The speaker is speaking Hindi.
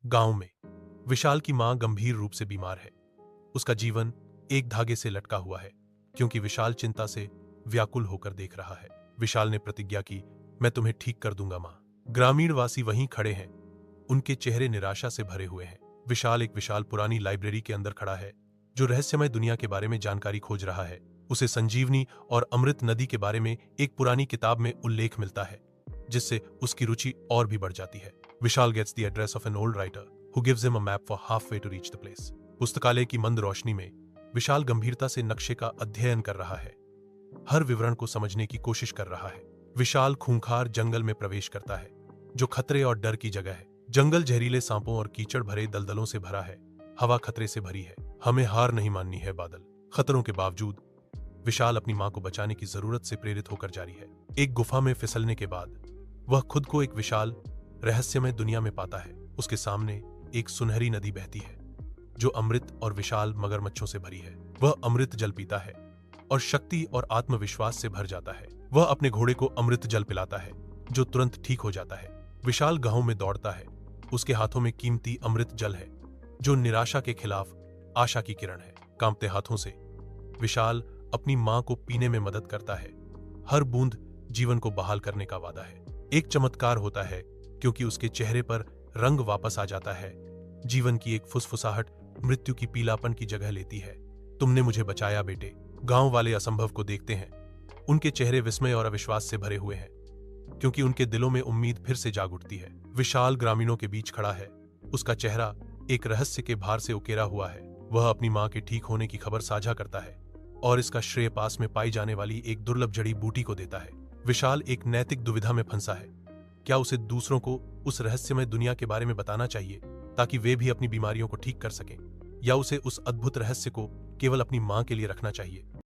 गांव में विशाल की मां गंभीर रूप से बीमार है। उसका जीवन एक धागे से लटका हुआ है क्योंकि विशाल चिंता से व्याकुल होकर देख रहा है। विशाल ने प्रतिज्ञा की, मैं तुम्हें ठीक कर दूंगा मां। ग्रामीण वासी वहीं खड़े हैं, उनके चेहरे निराशा से भरे हुए हैं। विशाल एक विशाल पुरानी लाइब्रेरी के अंदर खड़ा है, जो रहस्यमय दुनिया के बारे में जानकारी खोज रहा है। उसे संजीवनी और अमृत नदी के बारे में एक पुरानी किताब में उल्लेख मिलता है, जिससे उसकी रुचि और भी बढ़ जाती है। Vishal gets the address of an old writer who gives him a map for half way to reach the place. पुस्तकालय की मंद रोशनी में विशाल गंभीरता से नक्शे का अध्ययन कर रहा है, हर विवरण को समझने की कोशिश कर रहा है। विशाल खूंखार जंगल में प्रवेश करता है, जो खतरे और डर की जगह है। जंगल जहरीले सांपों और कीचड़ भरे दलदलों से भरा है। हवा खतरे से भरी है। हमें हार नहीं माननी है बादल। खतरों के बावजूद विशाल अपनी मां को बचाने की जरूरत से प्रेरित होकर जारी है। एक गुफा में फिसलने के बाद वह खुद को एक विशाल रहस्यमय दुनिया में पाता है। उसके सामने एक सुनहरी नदी बहती है, जो अमृत और विशाल मगरमच्छों से भरी है। वह अमृत जल पीता है और शक्ति और आत्मविश्वास से भर जाता है। वह अपने घोड़े को अमृत जल पिलाता है, जो तुरंत ठीक हो जाता है। विशाल गांव में दौड़ता है। उसके हाथों में कीमती अमृत जल है, जो निराशा के खिलाफ आशा की किरण है। कांपते हाथों से विशाल अपनी मां को पीने में मदद करता है। हर बूंद जीवन को बहाल करने का वादा है। एक चमत्कार होता है क्योंकि उसके चेहरे पर रंग वापस आ जाता है। जीवन की एक फुसफुसाहट मृत्यु की पीलापन की जगह लेती है। तुमने मुझे बचाया बेटे। गांव वाले असंभव को देखते हैं। उनके चेहरे विस्मय और अविश्वास से भरे हुए हैं, क्योंकि उनके दिलों में उम्मीद फिर से जाग उठती है। विशाल ग्रामीणों के बीच खड़ा है। उसका चेहरा एक रहस्य के भार से उकेरा हुआ है। वह अपनी मां के ठीक होने की खबर साझा करता है और इसका श्रेय पास में पाई जाने वाली एक दुर्लभ जड़ी बूटी को देता है। विशाल एक नैतिक दुविधा में फंसा है। क्या उसे दूसरों को उस रहस्यमय दुनिया के बारे में बताना चाहिए ताकि वे भी अपनी बीमारियों को ठीक कर सकें, या उसे उस अद्भुत रहस्य को केवल अपनी मां के लिए रखना चाहिए?